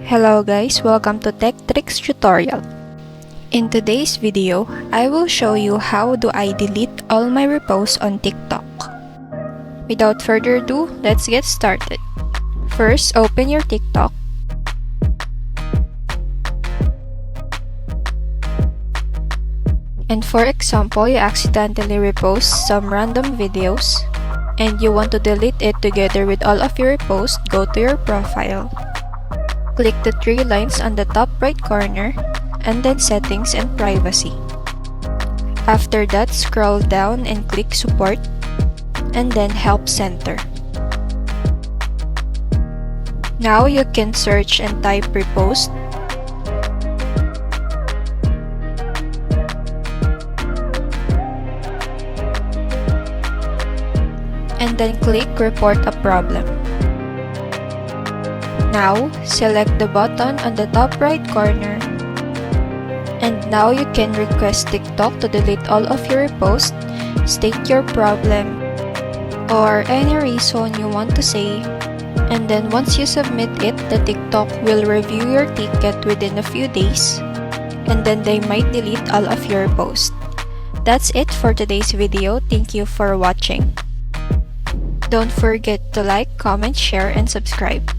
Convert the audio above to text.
Hello guys, welcome to Tech Tricks tutorial. In today's video, I will show you how do I delete all my reposts on TikTok. Without further ado, let's get started. First, open your TikTok. And for example, you accidentally repost some random videos and you want to delete it together with all of your reposts, go to your profile. Click the three lines on the top right corner and then Settings and Privacy. After that, scroll down and click Support and then Help Center. Now you can search and type repost. And then click Report a Problem. Now, select the button on the top right corner. And now you can request TikTok to delete all of your reposts, state your problem, or any reason you want to say. And then once you submit it, the TikTok will review your ticket within a few days. And then they might delete all of your posts. That's it for today's video. Thank you for watching. Don't forget to like, comment, share, and subscribe.